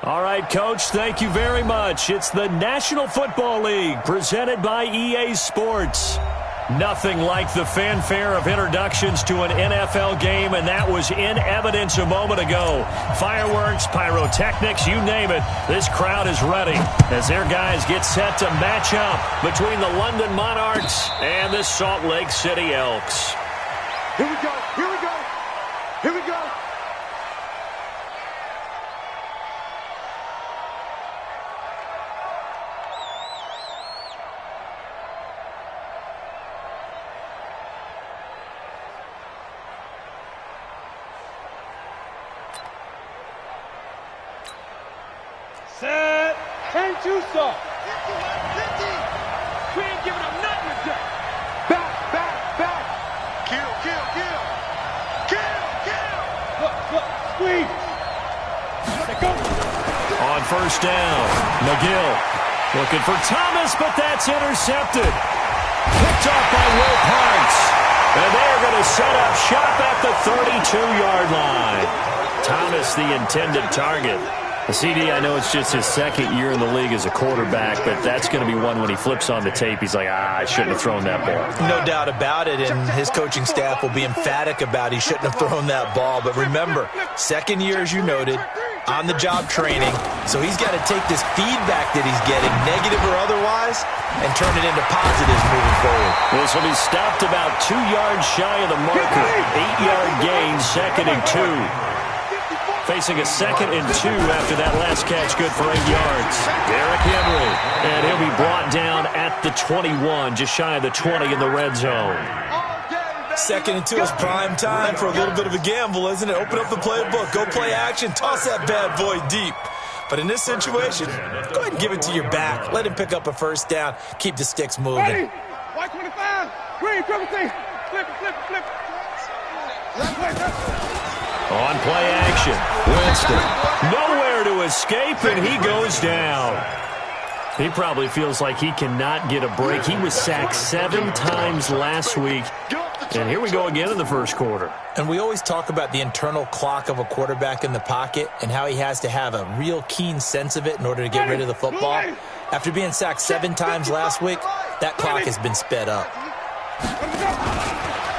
All right, Coach, thank you very much. It's the National Football League presented by EA Sports. Nothing like the fanfare of introductions to an NFL game, and that was in evidence a moment ago. Fireworks, pyrotechnics, you name it. This crowd is ready as their guys get set to match up between the London Monarchs and the Salt Lake City Elks. Here we go, here we go, here we go. Set. Turn to soft. We ain't giving up nothing today. Back, back, back. Kill, kill, kill. Kill, kill. Look, squeeze. Let it go. On first down, McGill looking for Thomas, but that's intercepted. Picked off by Will Parks. And they're going to set up shop at the 32-yard line. Thomas, the intended target. CD, I know it's just his second year in the league as a quarterback, but that's going to be one when he flips on the tape. He's like, I shouldn't have thrown that ball. No doubt about it, and his coaching staff will be emphatic about he shouldn't have thrown that ball. But remember, second year, as you noted, on-the-job training, so he's got to take this feedback that he's getting, negative or otherwise, and turn it into positives moving forward. This will be stopped about 2 yards shy of the marker. 8-yard gain, 2nd and 2. Facing a 2nd and 2 after that last catch, good for 8 yards. Derrick Henry, and he'll be brought down at the 21, just shy of the 20 in the red zone. 2nd and 2 is prime time for a little bit of a gamble, isn't it? Open up the playbook, go play action, toss that bad boy deep. But in this situation, go ahead and give it to your back. Let him pick up a first down, keep the sticks moving. Ready. White 25. Green, triple T. Flip it. On play action, Winston, nowhere to escape, and he goes down. He probably feels like he cannot get a break. He was sacked 7 times last week, and here we go again in the first quarter. And we always talk about the internal clock of a quarterback in the pocket and how he has to have a real keen sense of it in order to get rid of the football. After being sacked 7 times last week, that clock has been sped up.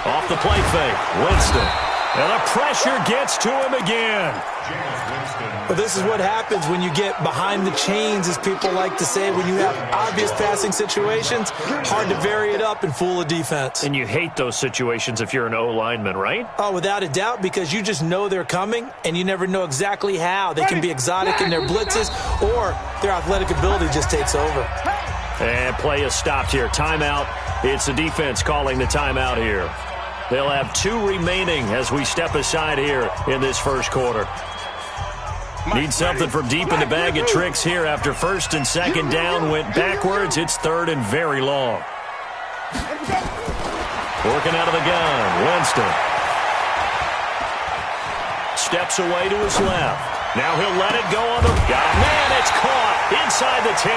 Off the play fake, Winston. And the pressure gets to him again. Well, this is what happens when you get behind the chains, as people like to say. When you have obvious passing situations, hard to vary it up and fool a defense. And you hate those situations if you're an O-lineman, right? Oh, without a doubt, because you just know they're coming, and you never know exactly how. They can be exotic in their blitzes, or their athletic ability just takes over. And play is stopped here. Timeout. It's the defense calling the timeout here. They'll have 2 remaining as we step aside here in this first quarter. Need something from deep in the bag of tricks here after 1st and 2nd down went backwards. It's 3rd and very long. Working out of the gun, Winston. Steps away to his left. Now he'll let it go on the... Oh, man, it's caught inside the 10.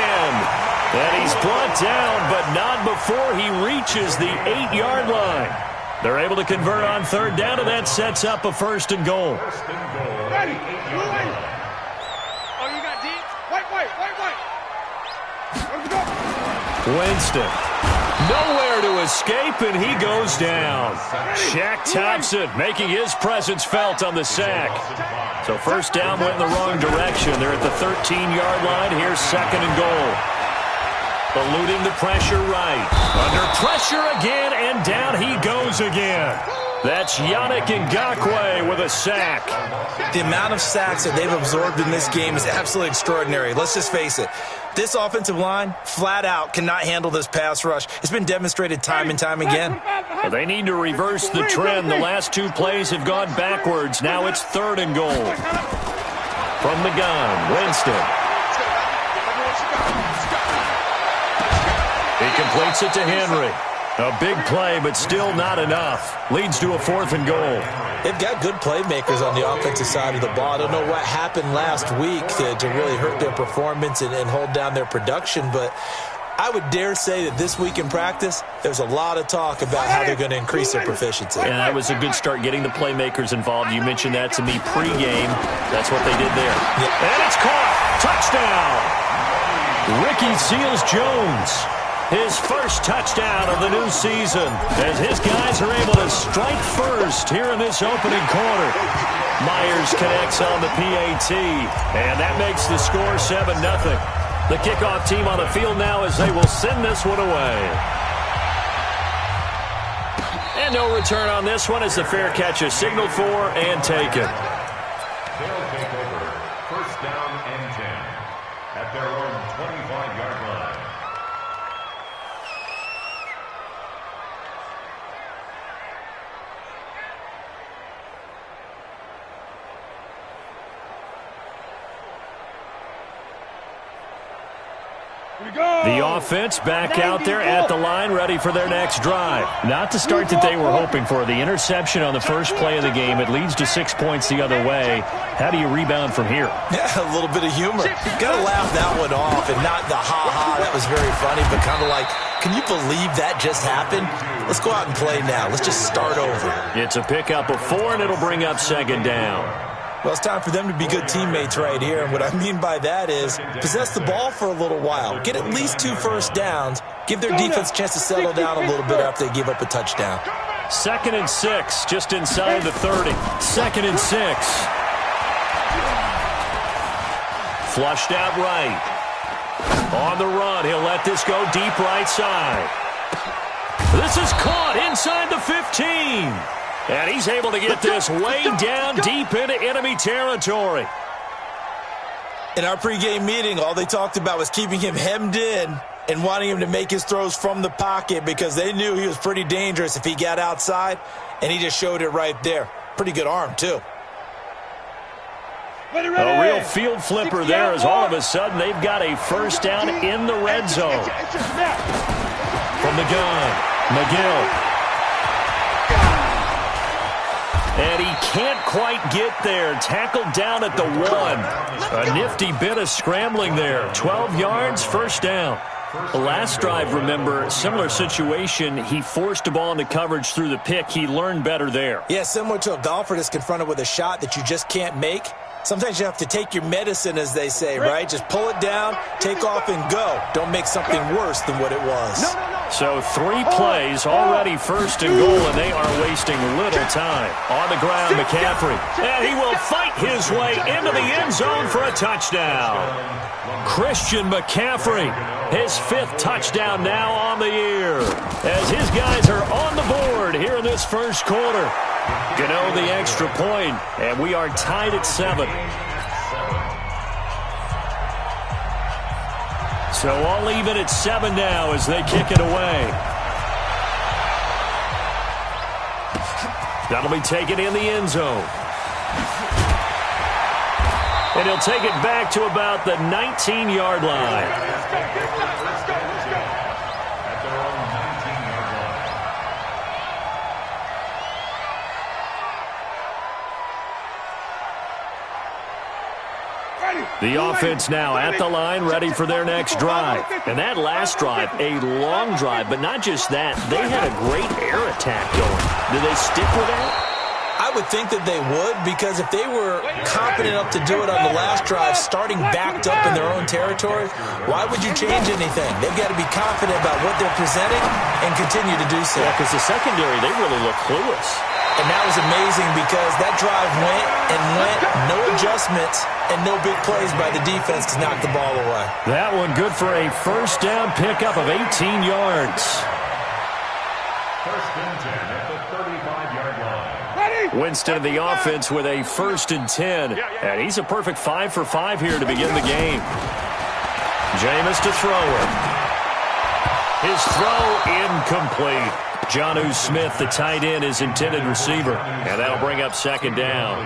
And he's brought down, but not before he reaches the 8-yard line. They're able to convert on 3rd down, and that sets up a 1st and goal. Ready. Oh, you got deep. White. Let's go. Winston. Nowhere to escape, and he goes down. Shaq Thompson making his presence felt on the sack. So 1st down went in the wrong direction. They're at the 13-yard line. Here's 2nd and goal. Eluding the pressure right. Under pressure again, and down he goes again. That's Yannick Ngakoue with a sack. The amount of sacks that they've absorbed in this game is absolutely extraordinary. Let's just face it. This offensive line, flat out, cannot handle this pass rush. It's been demonstrated time and time again. Well, they need to reverse the trend. The last 2 plays have gone backwards. Now it's 3rd and goal. From the gun, Winston. He completes it to Henry. A big play, but still not enough. Leads to a 4th and goal. They've got good playmakers on the offensive side of the ball. I don't know what happened last week to really hurt their performance and hold down their production, but I would dare say that this week in practice, there's a lot of talk about how they're going to increase their proficiency. And that was a good start getting the playmakers involved. You mentioned that to me pregame. That's what they did there. Yeah. And it's caught. Touchdown. Ricky Seals-Jones. His first touchdown of the new season as his guys are able to strike first here in this opening quarter. Myers connects on the PAT, and that makes the score 7-0. The kickoff team on the field now as they will send this one away. And no return on this one as the fair catch is signaled for and taken. They'll take over. First down and 10 at their own 25-yard line. The offense back out there at the line, ready for their next drive. Not the start that they were hoping for. The interception on the first play of the game. It leads to 6 points the other way. How do you rebound from here? Yeah, a little bit of humor. Got to laugh that one off, and not the ha-ha. That was very funny, but kind of like, can you believe that just happened? Let's go out and play now. Let's just start over. It's a pickup of 4, and it'll bring up second down. Well, it's time for them to be good teammates right here. And what I mean by that is possess the ball for a little while. Get at least 2 first downs. Give their defense a chance to settle down a little bit after they give up a touchdown. 2nd and 6, just inside the 30. 2nd and 6. Flushed out right. On the run, he'll let this go deep right side. This is caught inside the 15. And he's able to get this way down deep into enemy territory. In our pregame meeting, all they talked about was keeping him hemmed in and wanting him to make his throws from the pocket because they knew he was pretty dangerous if he got outside, and he just showed it right there. Pretty good arm, too. A real field flipper there as all of a sudden they've got a first down in the red zone. From the gun, McGill. And he can't quite get there. Tackled down at the 1. A nifty bit of scrambling there. 12 yards, first down. The last drive, remember, similar situation. He forced a ball into coverage through the pick. He learned better there. Yeah, similar to a golfer that's confronted with a shot that you just can't make. Sometimes you have to take your medicine, as they say, right? Just pull it down, take off, and go. Don't make something worse than what it was. So 3 plays, already first and goal, and they are wasting little time. On the ground, McCaffrey. And he will fight his way into the end zone for a touchdown. Christian McCaffrey, his 5th touchdown now on the year. As his guys are on the board here in this first quarter. Gano the extra point, and we are tied at 7. So all even at 7 now as they kick it away. That'll be taken in the end zone. And he'll take it back to about the 19-yard line. The offense now at the line, ready for their next drive. And that last drive, a long drive, but not just that. They had a great air attack going. Do they stick with that? I would think that they would, because if they were confident enough to do it on the last drive, starting backed up in their own territory, why would you change anything? They've got to be confident about what they're presenting and continue to do so. Yeah, because the secondary, they really look clueless. And that was amazing because that drive went and went, no adjustments, and no big plays by the defense to knock the ball away. That one good for a first down pickup of 18 yards. First and 10 at the 35-yard line. Winston of the offense with a 1st and 10. And he's a perfect 5 for 5 here to begin the game. Jameis to throw it. His throw incomplete. Jonnu Smith, the tight end, his intended receiver. And that'll bring up second down.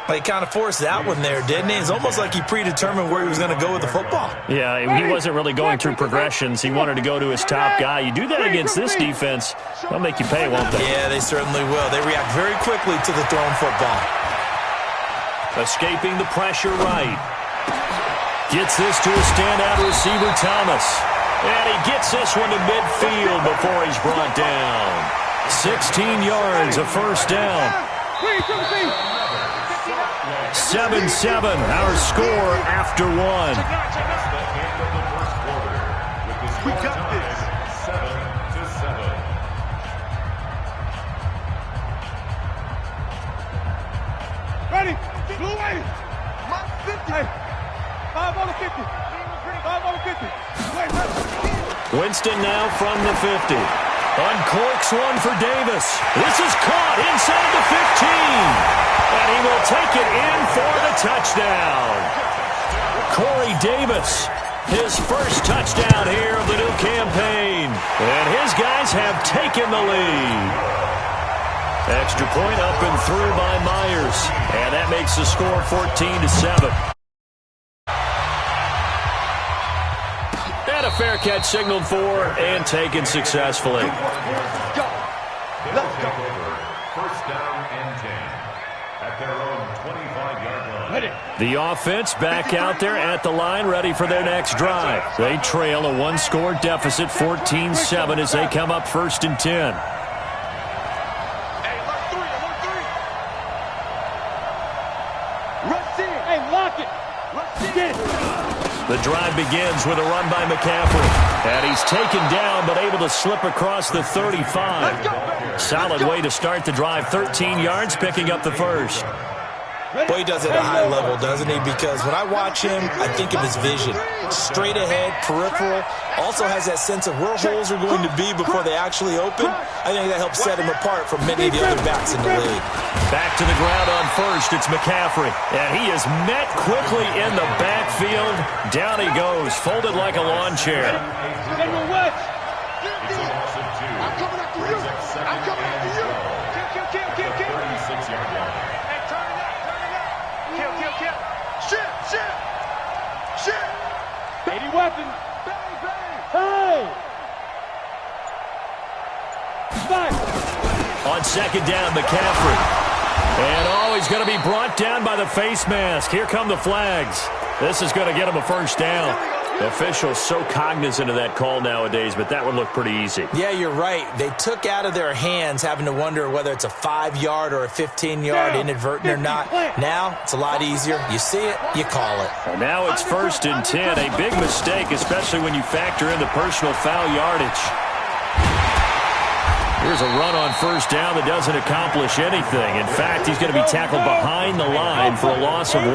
He kind of forced that one there, didn't he? It's almost like he predetermined where he was going to go with the football. Yeah, he wasn't really going through progressions. He wanted to go to his top guy. You do that against this defense, they'll make you pay, won't they? Yeah, they certainly will. They react very quickly to the thrown football. Escaping the pressure right. Gets this to a standout receiver, Thomas. And he gets this one to midfield before he's brought down. 16 yards, a first down. 7-7, our score after one. We got this. 7-7. Ready? Blue way. My 50. Hey, 5 on the 50. 5 on the 50. Wait, Winston now from the 50. Uncorks one for Davis. This is caught inside the 15. And he will take it in for the touchdown. Corey Davis, his first touchdown here of the new campaign. And his guys have taken the lead. Extra point up and through by Myers. And that makes the score 14-7. And a fair catch signaled for and taken successfully. Let's go. First down and 10 at their own 25-yard line. The offense back out there at the line, ready for their next drive. They trail a one-score deficit, 14-7, as they come up 1st and 10. Hey, lock 3. I want 3. Rush in. hey, lock it. Rush in. Get it. The drive begins with a run by McCaffrey. And he's taken down, but able to slip across the 35. Solid way to start the drive. 13 yards, picking up the first. Boy, he does it at a high level, doesn't he? Because when I watch him, I think of his vision. Straight ahead, peripheral. Also has that sense of where holes are going to be before they actually open. I think that helps set him apart from many of the other backs in the league. Back to the ground on first. It's McCaffrey. And he is met quickly in the backfield. Down he goes, folded like a lawn chair. It's a loss of 2. I'm coming after you. I'm coming after you. Kill. 36-yard line. Hey, turn it up. Kill. Shit. 80 weapons. Bang. Hey. Fight. On second down, McCaffrey. And he's going to be brought down by the face mask. Here come the flags. This is going to get him a first down. Officials so cognizant of that call nowadays, but that would look pretty easy. Yeah, you're right. They took out of their hands having to wonder whether it's a 5-yard or a 15-yard inadvertent or not. Now, it's a lot easier. You see it, you call it. And now it's 1st and 10. A big mistake, especially when you factor in the personal foul yardage. Here's a run on first down that doesn't accomplish anything. In fact, he's going to be tackled behind the line for a loss of 1.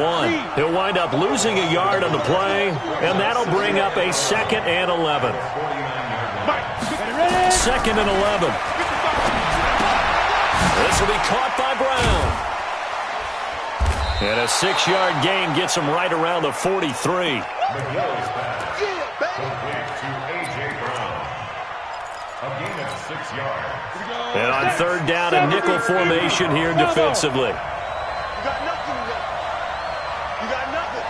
He'll wind up losing a yard on the play, and that'll bring up a 2nd and 11. 2nd and 11. This will be caught by Brown. And a 6-yard gain gets him right around the 43. A gain of 6 yards. And on third down, a nickel formation here defensively. You got nothing left. You got nothing.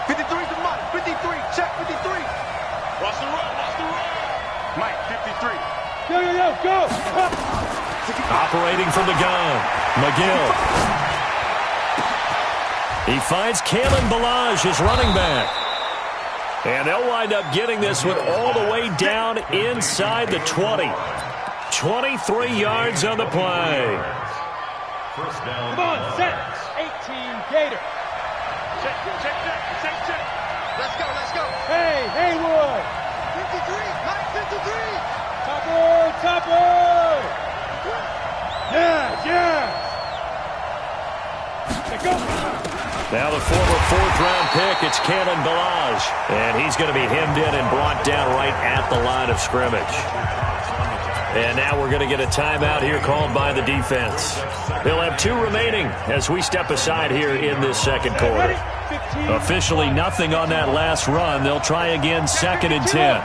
53's the money. 53. Check 53. Watch the run. Mike, 53. Yo, go. Operating from the gun, McGill. He finds Kalen Ballage, his running back. And they'll wind up getting this one all the way down inside the 20. 23 yards on the play. First down. Come on, set. 18 Gator. Check. Let's go. Hey, Haywood. 53. Mike, 53. Topper. Yeah. Let's go. Now the former 4th-round pick, it's Kalen Ballage. And he's going to be hemmed in and brought down right at the line of scrimmage. And now we're going to get a timeout here called by the defense. They'll have 2 remaining as we step aside here in this second quarter. Officially nothing on that last run. They'll try again 2nd and 10.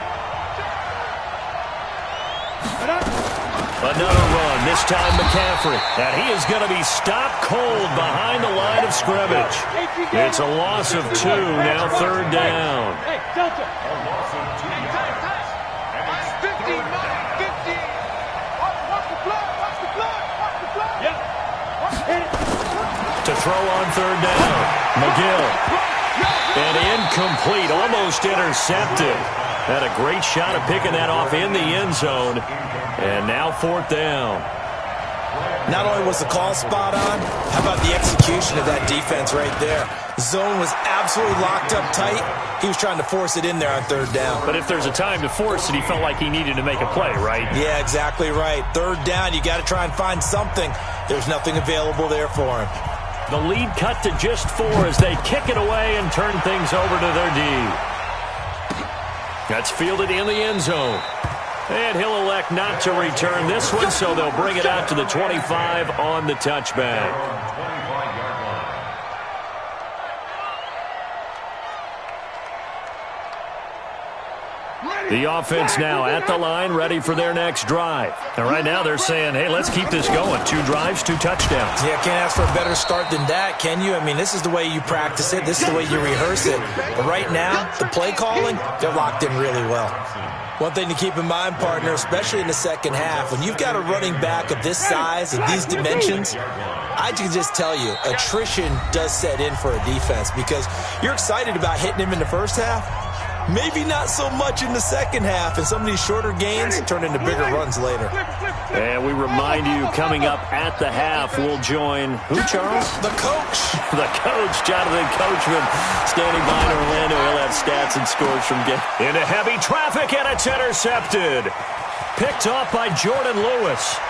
Another run, this time McCaffrey. And he is going to be stopped cold behind the line of scrimmage. It's a loss of 2, now third down. Hey, Delta. A loss of 2 yards. And it's 50. Watch the blood. Yep. Hit it. To throw on third down, McGill. And incomplete, almost intercepted. Had a great shot of picking that off in the end zone. And now 4th down. Not only was the call spot on, how about the execution of that defense right there? Zone was absolutely locked up tight. He was trying to force it in there on 3rd down. But if there's a time to force it, he felt like he needed to make a play, right? Yeah, exactly right. 3rd down, you got to try and find something. There's nothing available there for him. The lead cut to just 4 as they kick it away and turn things over to their D. That's fielded in the end zone. And he'll elect not to return this one, so they'll bring it out to the 25 on the touchback. The offense now at the line, ready for their next drive. And right now they're saying, hey, let's keep this going. 2 drives, 2 touchdowns. Yeah, can't ask for a better start than that, can you? I mean, this is the way you practice it. This is the way you rehearse it. But right now, the play calling, they're locked in really well. One thing to keep in mind, partner, especially in the second half, when you've got a running back of this size, of these dimensions, I can just tell you, attrition does set in for a defense because you're excited about hitting him in the first half. Maybe not so much in the second half, and some of these shorter gains turn into bigger runs later. And we remind you, coming up at the half, we'll join who, Charles? The coach. The coach, Jonathan Coachman, standing by in Orlando. He'll have stats and scores from game. Into heavy traffic, and it's intercepted. Picked off by Jordan Lewis.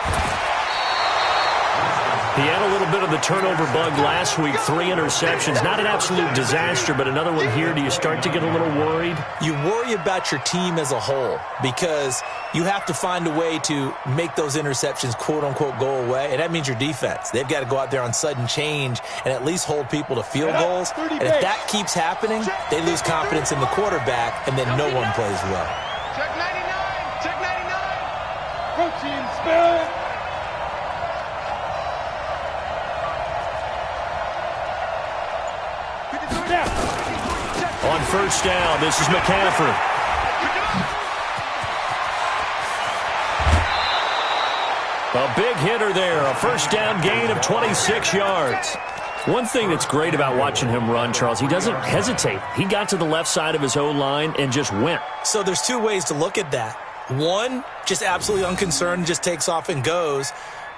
He had a little bit of the turnover bug last week, 3 interceptions. Not an absolute disaster, but another one here. Do you start to get a little worried? You worry about your team as a whole because you have to find a way to make those interceptions, quote-unquote, go away, and that means your defense. They've got to go out there on sudden change and at least hold people to field goals. And if that keeps happening, they lose confidence in the quarterback, and then no one plays well. Check 99! Check 99! Protein spill. On 1st down, this is McCaffrey. A big hitter there, a 1st down gain of 26 yards. One thing that's great about watching him run, Charles, he doesn't hesitate. He got to the left side of his O-line and just went. So there's 2 ways to look at that. One, just absolutely unconcerned, just takes off and goes.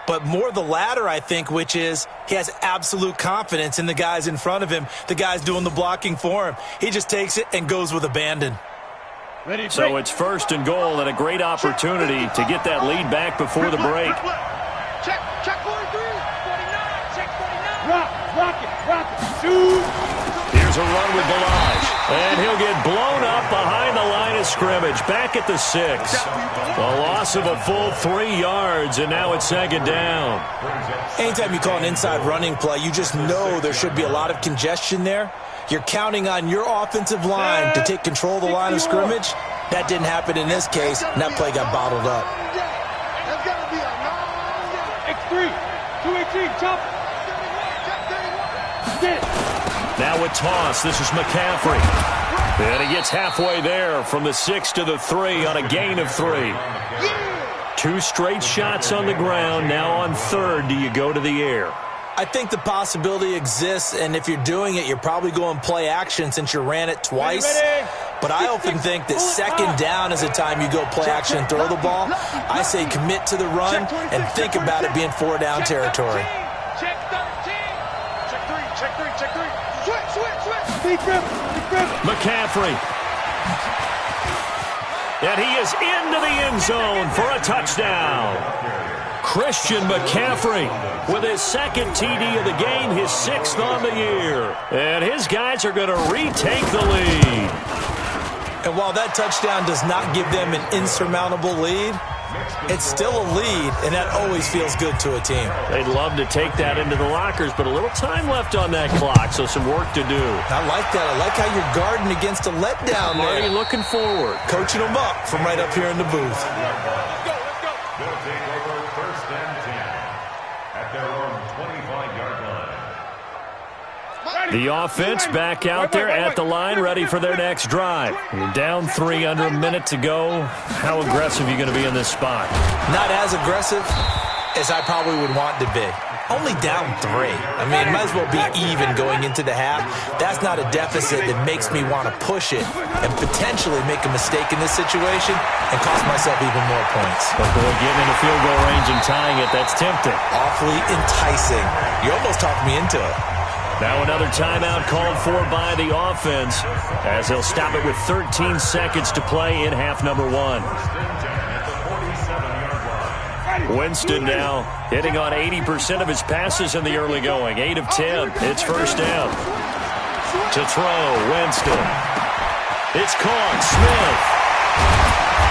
But more the latter, I think, which is he has absolute confidence in the guys in front of him, the guys doing the blocking for him. He just takes it and goes with abandon. So it's 1st and goal and a great opportunity to get that lead back before the break. Check 43, 49, check 49. Rock it, shoot. Here's a run with Balaj. And he'll get blown up behind the line of scrimmage. Back at the 6. A loss of a full 3 yards, and now it's 2nd down. Anytime you call an inside running play, you just know there should be a lot of congestion there. You're counting on your offensive line to take control of the line of scrimmage. That didn't happen in this case, and that play got bottled up. That's got to be a X3, 218, chop. Now with toss, this is McCaffrey. And he gets halfway there from the 6 to the 3 on a gain of 3. 2 straight shots on the ground. Now on 3rd, do you go to the air? I think the possibility exists, and if you're doing it, you're probably going play action since you ran it twice. But I often think that 2nd down is the time you go play action and throw the ball. I say commit to the run and think about it being 4-down territory. Check 13. Check 3. Switch. McCaffrey. And he is into the end zone for a touchdown. Christian McCaffrey with his 2nd TD of the game, his 6th on the year. And his guys are going to retake the lead. And while that touchdown does not give them an insurmountable lead, it's still a lead, and that always feels good to a team. They'd love to take that into the lockers, but a little time left on that clock, so some work to do. I like that. I like how you're guarding against a letdown there. Already looking forward. Coaching them up from right up here in the booth. They'll take over 1st and 10 at their own 25-yard line. The offense back out there at the line, ready for their next drive. You're down 3, under a minute to go. How aggressive are you going to be in this spot? Not as aggressive as I probably would want to be. Only down 3. I mean, it might as well be even going into the half. That's not a deficit that makes me want to push it and potentially make a mistake in this situation and cost myself even more points. But boy, getting into field goal range and tying it, that's tempting. Awfully enticing. You almost talked me into it. Now another timeout called for by the offense as they'll stop it with 13 seconds to play in half number 1. Winston now hitting on 80% of his passes in the early going. 8 of 10. It's first down. To throw, Winston. It's caught, Smith.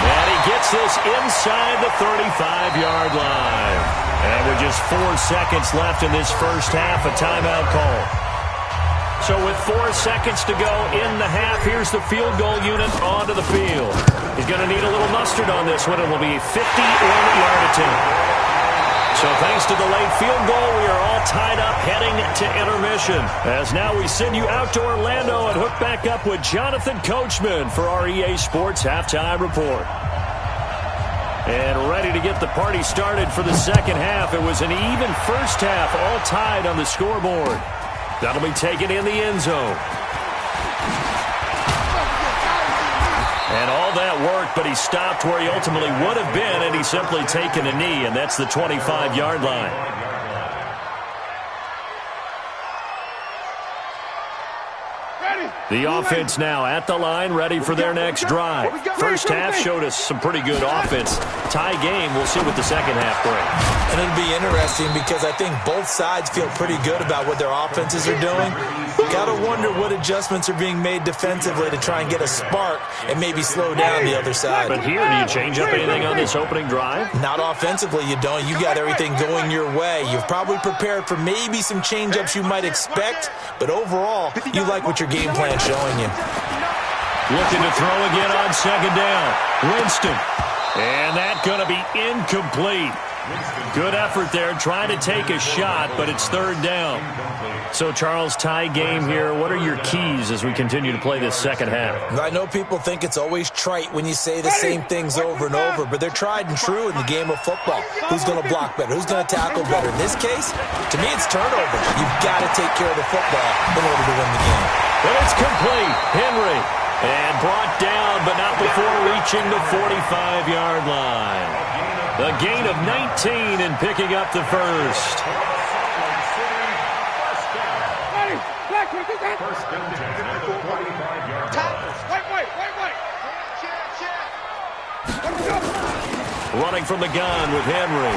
And he gets this inside the 35-yard line. And with just 4 seconds left in this first half, a timeout call. So with 4 seconds to go in the half, here's the field goal unit onto the field. He's going to need a little mustard on this one. It will be a 51-yard attempt. So thanks to the late field goal, we are all tied up heading to intermission. As now we send you out to Orlando and hook back up with Jonathan Coachman for our EA Sports Halftime Report. And ready to get the party started for the second half. It was an even first half, all tied on the scoreboard. That'll be taken in the end zone. And all that worked, but he stopped where he ultimately would have been, and he's simply taken a knee, and that's the 25-yard line. The offense now at the line, ready for their next drive. First half showed us some pretty good offense. Tie game, we'll see what the second half brings. And it'll be interesting because I think both sides feel pretty good about what their offenses are doing. Got to wonder what adjustments are being made defensively to try and get a spark and maybe slow down the other side. But here, do you change up anything on this opening drive? Not offensively, you don't. You got everything going your way. You've probably prepared for maybe some change-ups you might expect, but overall, you like what your game plan's showing you. Looking to throw again on second down. Winston. And that's going to be incomplete. Good effort there, trying to take a shot, but it's third down. So, Charles, tie game here. What are your keys as we continue to play this second half? I know people think it's always trite when you say the same things over and over, but they're tried and true in the game of football. Who's going to block better? Who's going to tackle better? In this case, to me, it's turnover. You've got to take care of the football in order to win the game. But it's complete. Henry. And brought down, but not before reaching the 45-yard line. The gain of 19 and picking up the first. First and 10 at the 45-yard line. Running from the gun with Henry.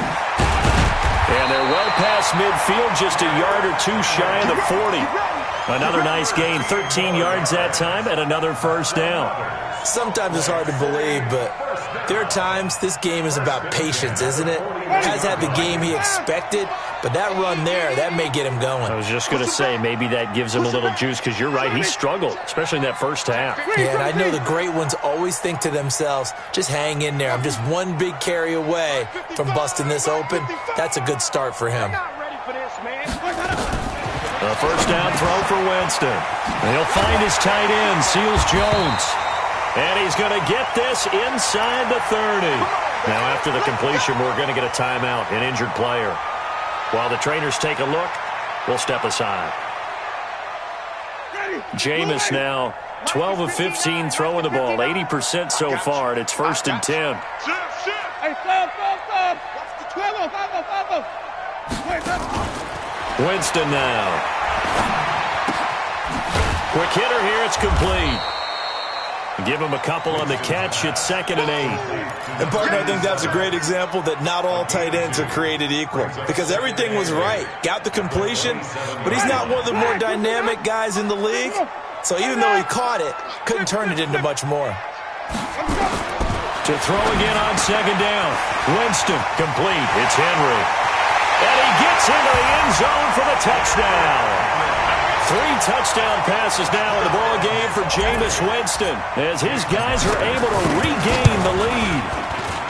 And they're well past midfield, just a yard or two shy of the 40. Another nice gain, 13 yards that time, and another first down. Sometimes it's hard to believe, but there are times this game is about patience, isn't it? Has had the game he expected, but that run there, that may get him going. I was just going to say, maybe that gives him a little juice, because you're right, he struggled, especially in that first half. Yeah, and I know the great ones always think to themselves, just hang in there. I'm just one big carry away from busting this open. That's a good start for him. A first down throw for Winston. He'll find his tight end, Seals Jones. And he's going to get this inside the 30. Now, after the completion, we're going to get a timeout, an injured player. While the trainers take a look, we'll step aside. Jameis now 12 of 15 throwing the ball, 80% so far, and it's first and 10. Winston now. Quick hitter here, it's complete. Give him a couple on the catch. It's second and 8. And, partner, I think that's a great example that not all tight ends are created equal because everything was right. Got the completion, but he's not one of the more dynamic guys in the league. So even though he caught it, couldn't turn it into much more. To throw again on second down. Winston complete. It's Henry. And he gets into the end zone for the touchdown. 3 touchdown passes now in the ball game for Jameis Winston as his guys are able to regain the lead.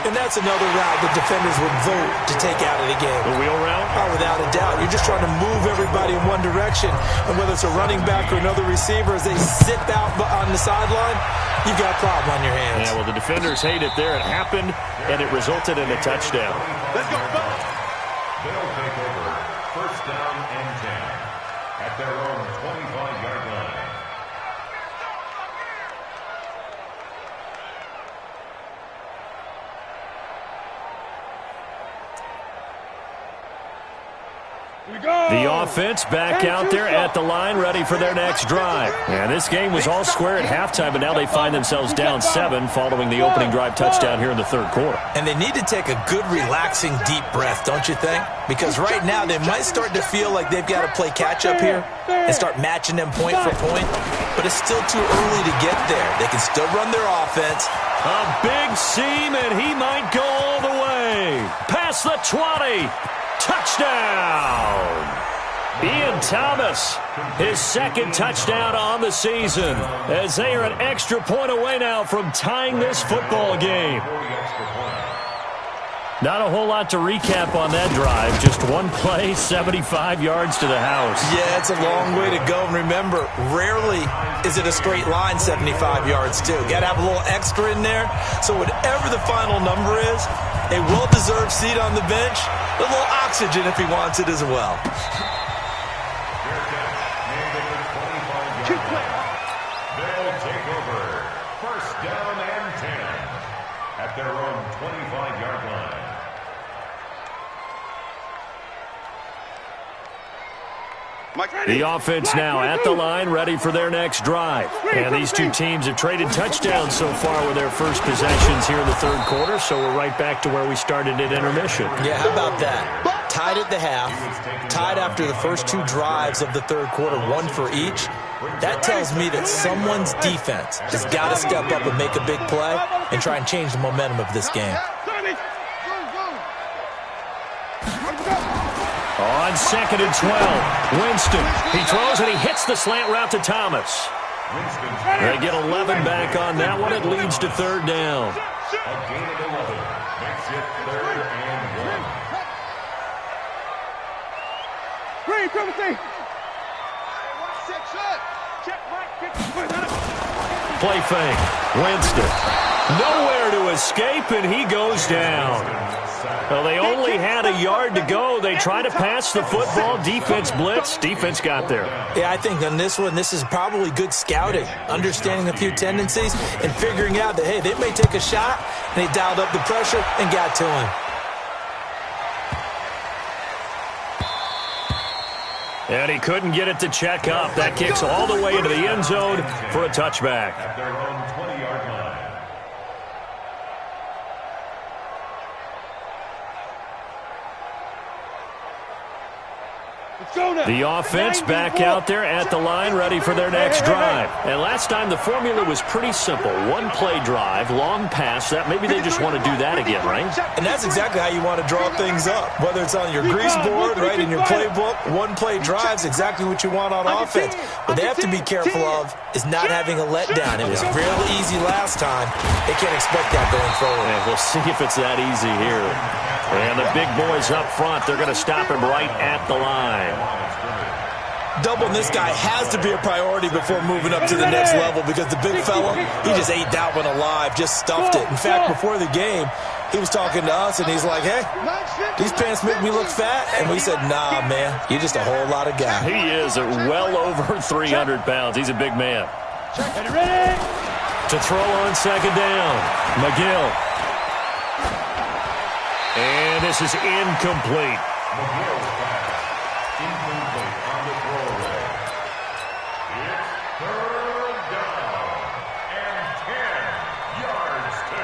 And that's another route the defenders would vote to take out of the game. The wheel route? Oh, without a doubt. You're just trying to move everybody in one direction. And whether it's a running back or another receiver, as they sit out on the sideline, you've got a problem on your hands. Yeah, well, the defenders hate it there. It happened, and it resulted in a touchdown. Let's go, fellas. They'll take over. first down and 10 at their own 25-yard line. The offense back out there at the line, ready for their next drive. And this game was all square at halftime, but now they find themselves down 7 following the opening drive touchdown here in the third quarter. And they need to take a good, relaxing, deep breath, don't you think? Because right now they might start to feel like they've got to play catch-up here and start matching them point for point. But it's still too early to get there. They can still run their offense. A big seam, and he might go all the way. Past the 20. Touchdown! Ian Thomas, his second touchdown on the season, as they are an extra point away now from tying this football game. Not a whole lot to recap on that drive. Just one play, 75 yards to the house. Yeah, it's a long way to go. And remember, rarely is it a straight line 75 yards, too. Got to have a little extra in there. So whatever the final number is, a well-deserved seat on the bench, a little oxygen if he wants it as well. They'll take over. First down and 10 at their own 25-yard line. The offense now at the line, ready for their next drive. And these two teams have traded touchdowns so far with their first possessions here in the third quarter, so we're right back to where we started at intermission. Yeah, how about that? Tied at the half, tied after the first two drives of the third quarter, one for each. That tells me that someone's defense has got to step up and make a big play and try and change the momentum of this game. On 2nd and 12, Winston. He throws and he hits the slant route to Thomas. They get 11 back on that one. It leads to third down. A gain of 11 makes it third and 1. Green, triple C. Play fake. Winston. Nowhere to escape, and he goes down. Well, they only had a yard to go. They try to pass the football. Defense blitz. Defense got there. Yeah, I think on this one, this is probably good scouting, understanding a few tendencies, and figuring out that, hey, they may take a shot, and they dialed up the pressure and got to him. And he couldn't get it to check up. That kicks all the way into the end zone for a touchback. At their own 20-yard line. The offense back out there at the line, ready for their next drive. And last time the formula was pretty simple. One play drive, long pass. That maybe they just want to do that again, right? And that's exactly how you want to draw things up. Whether it's on your grease board, right, in your playbook, one play drive's exactly what you want on offense. What they have to be careful of is not having a letdown. It was fairly easy last time. They can't expect that going forward. And we'll see if it's that easy here. And the big boys up front, they're going to stop him right at the line. Doubling this guy has to be a priority before moving up to the next level because the big fella, he just ate that one alive, just stuffed it. In fact, before the game, he was talking to us, and he's like, hey, these pants make me look fat. And we said, nah, man, you're just a whole lot of guy. He is well over 300 pounds. He's a big man. To throw on second down, McGill. And this is incomplete. McGill's pass. Incomplete on the throwaway. It's third down and 10 yards to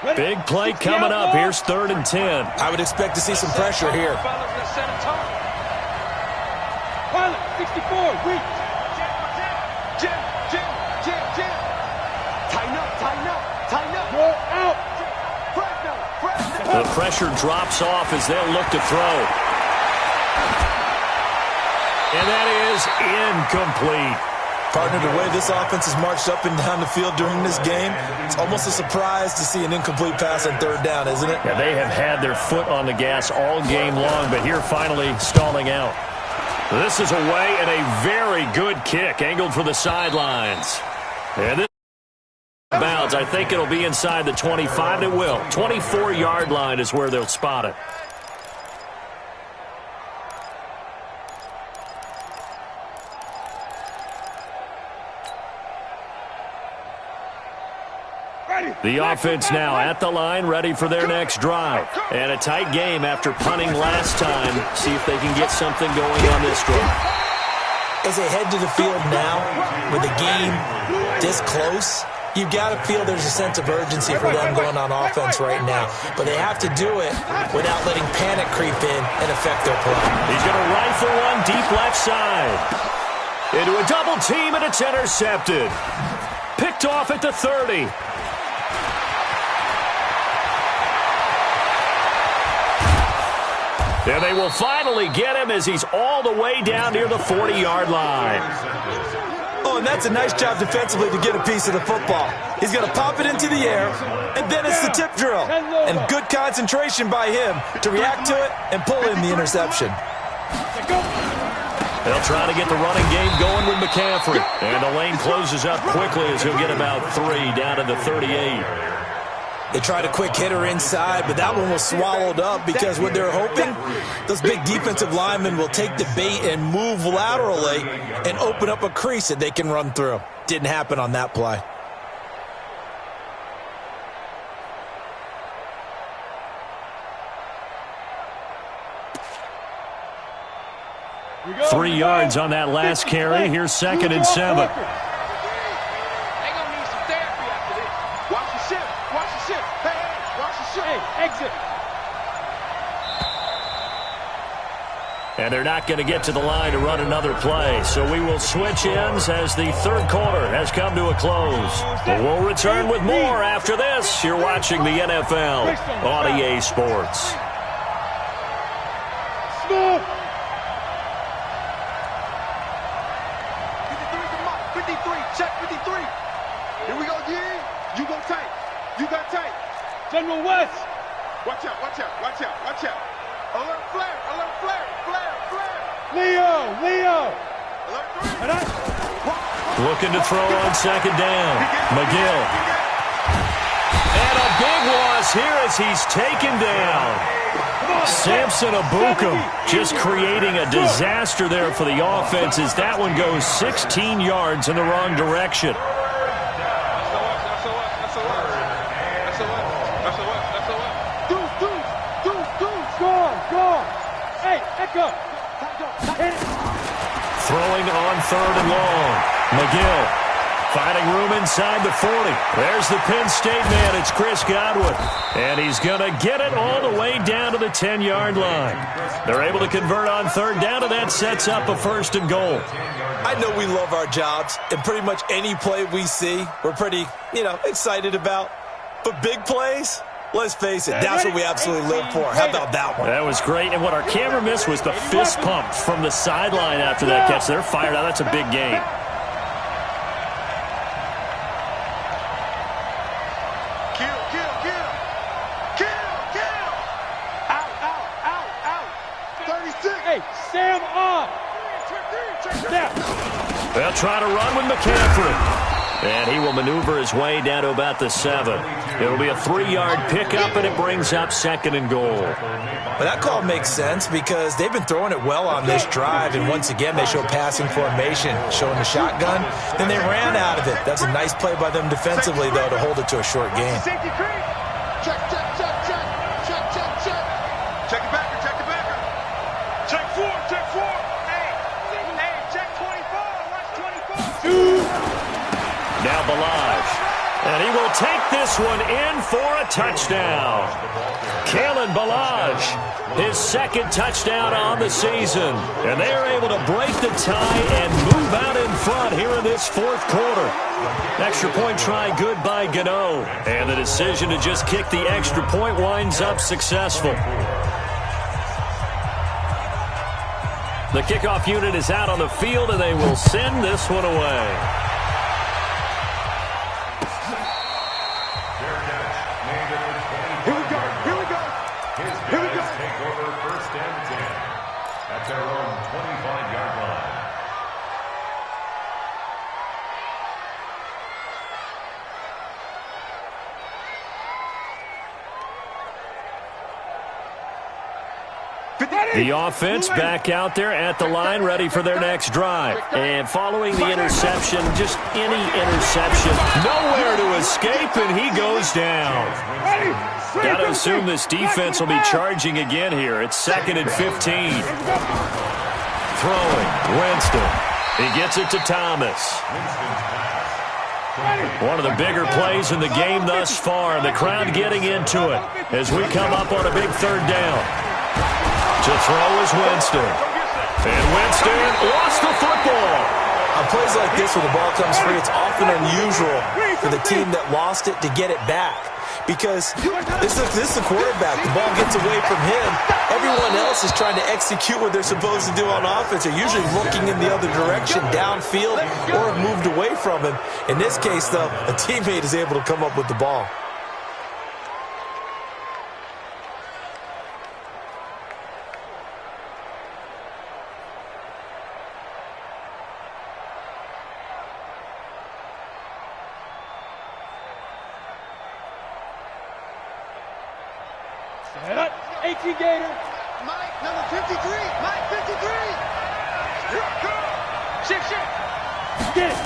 go. Big play coming up. Here's 3rd and 10. I would expect to see some pressure here. Pilot, 64, weak. The pressure drops off as they'll look to throw. And that is incomplete. Partner, the way this offense has marched up and down the field during this game, it's almost a surprise to see an incomplete pass on third down, isn't it? Yeah, they have had their foot on the gas all game long, but here finally stalling out. This is away and a very good kick, angled for the sidelines. And this bounds. I think it'll be inside the 25. It will. 24-yard line is where they'll spot it. The offense now at the line, ready for their next drive. And a tight game after punting last time. See if they can get something going on this drive. As they head to the field now, with the game this close, you've got to feel there's a sense of urgency for them going on offense right now. But they have to do it without letting panic creep in and affect their play. He's going to rifle one deep left side. Into a double team, and it's intercepted. Picked off at the 30. And they will finally get him as he's all the way down near the 40-yard line. Oh, and that's a nice job defensively to get a piece of the football. He's going to pop it into the air, and then it's the tip drill. And good concentration by him to react to it and pull in the interception. They'll try to get the running game going with McCaffrey. And the lane closes up quickly as he'll get about 3 down to the 38. They tried a quick hitter inside, but that one was swallowed up because what they're hoping, those big defensive linemen will take the bait and move laterally and open up a crease that they can run through. Didn't happen on that play. Go, 3 yards on that last carry. Here's 2nd and 7. And they're not going to get to the line to run another play. So we will switch ends as the third quarter has come to a close. But we'll return with more after this. You're watching the NFL on EA Sports. 53, check 53. Here we go, again. You go tight. You got tight. General West. Watch out, watch out, watch out, watch out. Alert flare, alert flare, flare, flare. Leo. Alert 3. Looking to throw on 2nd down. McGill. And a big loss here as he's taken down. Samson Abukum just creating a disaster there for the offense as that one goes 16 yards in the wrong direction. Throwing on 3rd and long. McGill finding room inside the 40. There's the Penn State man. It's Chris Godwin. And he's going to get it all the way down to the 10-yard line. They're able to convert on 3rd down, and that sets up a 1st and goal. I know we love our jobs, and pretty much any play we see, we're pretty, excited about. But big plays, let's face it, that's what we absolutely live for. How about that one? That was great. And what our camera missed was the fist pump from the sideline after that catch. They're fired out. That's a big gain. Sam off. They'll try to run with McCaffrey. And he will maneuver his way down to about the 7. It'll be a 3-yard pickup, and it brings up 2nd and goal. Well, that call makes sense because they've been throwing it well on this drive, and once again they show passing formation, showing the shotgun. Then they ran out of it. That's a nice play by them defensively, though, to hold it to a short gain. Check, check, check, check, check, check, check. Check it backer, check it backer. Check 4, check 4. Hey, check 24, watch 24. Now Balaj. And he will take this one in for a touchdown. Kalen Balaj, his 2nd touchdown on the season. And they are able to break the tie and move out in front here in this 4th quarter. Extra point try good by Gano. And the decision to just kick the extra point winds up successful. The kickoff unit is out on the field, and they will send this one away. Their own 25-yard line. The offense back out there at the line, ready for their next drive. And following the interception, just any interception, nowhere to escape, and he goes down. Got to assume this defense will be charging again here. It's 2nd and 15. Throwing, Winston. He gets it to Thomas. One of the bigger plays in the game thus far. The crowd getting into it as we come up on a big 3rd down. To throw is Winston. And Winston lost the football. On plays like this, when the ball comes free, it's often unusual for the team that lost it to get it back. Because this is the quarterback. The ball gets away from him. Everyone else is trying to execute what they're supposed to do on offense. They're usually looking in the other direction, downfield, or have moved away from him. In this case, though, a teammate is able to come up with the ball. Set up. 18 Gator. Mike, number 53. Mike, 53. Here I come. Shake. Get it.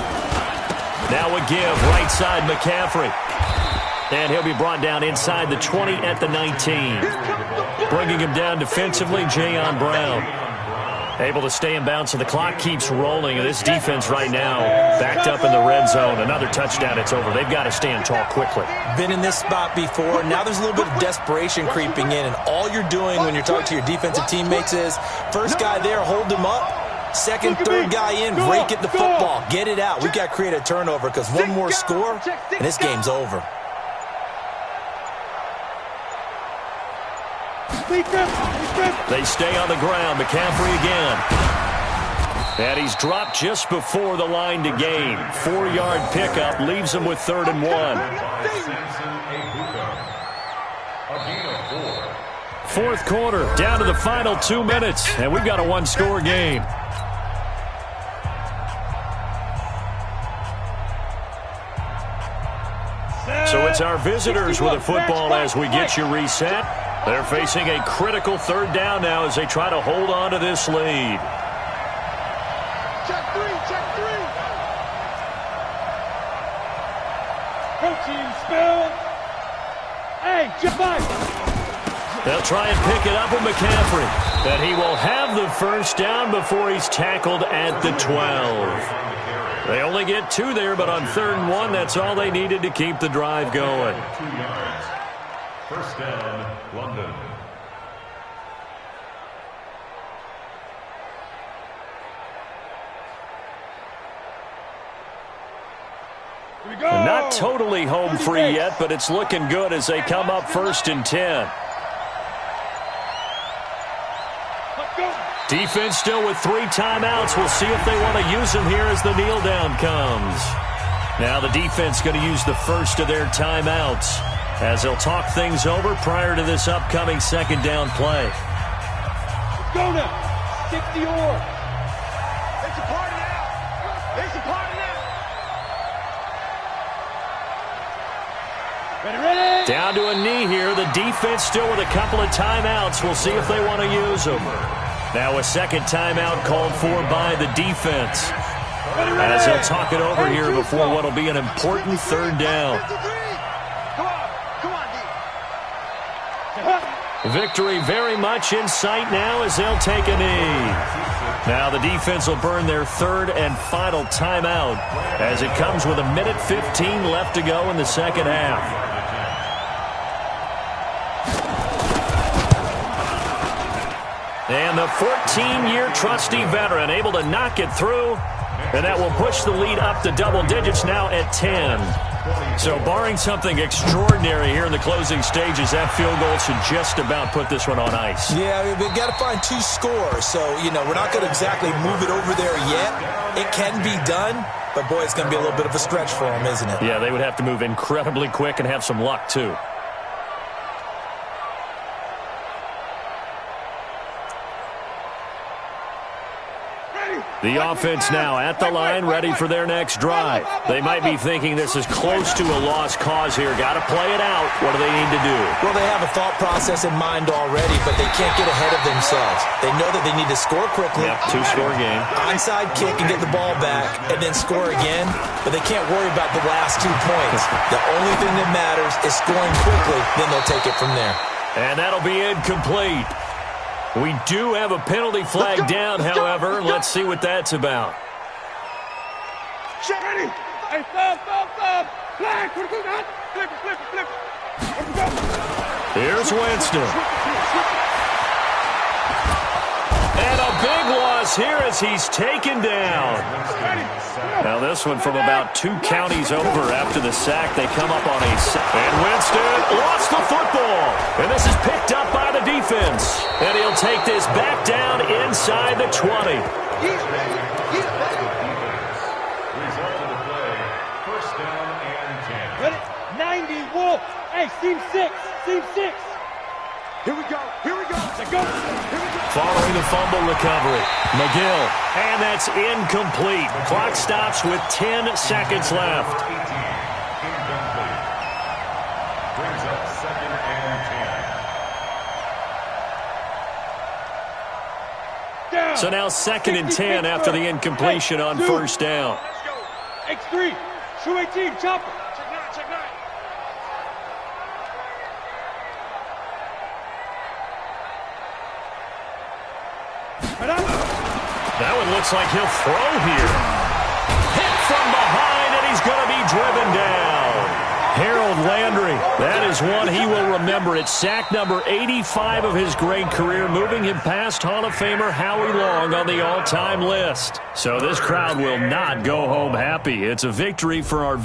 Now a give, right side McCaffrey. And he'll be brought down inside the 20 at the 19. Bringing him down defensively, Jayon Brown. Able to stay in bounds, so the clock keeps rolling. This defense right now backed up in the red zone. Another touchdown, it's over. They've got to stand tall quickly. Been in this spot before. Now there's a little bit of desperation creeping in, and all you're doing when you're talking to your defensive teammates is first guy there, hold him up. Second, third guy in, break it the football. Get it out. We've got to create a turnover because one more score, and this game's over. They stay on the ground. McCaffrey again. And he's dropped just before the line to gain. 4-yard pickup leaves him with 3rd and 1. 4th quarter, down to the final 2 minutes, and we've got a 1-score game. So it's our visitors with the football as we get you reset. They're facing a critical 3rd down now as they try to hold on to this lead. Check 3. Coaching spell. Hey, jump back. They'll try and pick it up with McCaffrey. But he will have the 1st down before he's tackled at the 12. They only get 2 there, but on 3rd and 1, that's all they needed to keep the drive going. 2 yards. 1st down, London. Not totally home free yet, but it's looking good as they come up 1st and 10. Defense still with 3 timeouts. We'll see if they want to use them here as the kneel down comes. Now the defense going to use the first of their timeouts as they'll talk things over prior to this upcoming 2nd down play. Go now. 60 or. It's a party now. It's a party now. Ready. Down to a knee here. The defense still with a couple of timeouts. We'll see if they want to use them. Now a 2nd timeout called for by the defense as they'll talk it over here before what will be an important 3rd down. Victory very much in sight now as they'll take a knee. Now the defense will burn their 3rd and final timeout as it comes with 1:15 left to go in the 2nd half. And the 14-year trusty veteran able to knock it through, and that will push the lead up to double digits now at 10. So barring something extraordinary here in the closing stages, that field goal should just about put this one on ice. Yeah, we've got to find 2 scores. So, we're not going to exactly move it over there yet. It can be done, but, boy, it's going to be a little bit of a stretch for them, isn't it? Yeah, they would have to move incredibly quick and have some luck, too. Ready. The offense now at the line, ready for their next drive. They might be thinking this is close to a lost cause here. Got to play it out. What do they need to do? Well, they have a thought process in mind already, but they can't get ahead of themselves. They know that they need to score quickly. Yep, two-score game. Onside kick and get the ball back, and then score again. But they can't worry about the last 2 points. The only thing that matters is scoring quickly. Then they'll take it from there. And that'll be incomplete. We do have a penalty flag down, however. Let's see what that's about. Ready? Hey, stop. Flag. Flip. Here's Winston. And a big loss here as he's taken down. Now this one from about 2 counties over after the sack. They come up on a sack. And Winston lost the football. And this is picked up by the defense. And he'll take this back down inside the 20. Result of the play, first down and 10. Ready? 90 Wolf. Hey, team 6. Here we go. Let's go. Following the fumble recovery, McGill. And that's incomplete. Clock stops with 10 seconds left. 18, incomplete. Brings up second and 10. Down. So now second and 10 after the incompletion on first down. Let's go. X3. Shoe 18. Chopper. Check 9. That one looks like he'll throw here. Hit from behind, and he's going to be driven down. Harold Landry, that is one he will remember. It's sack number 85 of his great career, moving him past Hall of Famer Howie Long on the all-time list. So this crowd will not go home happy. It's a victory for our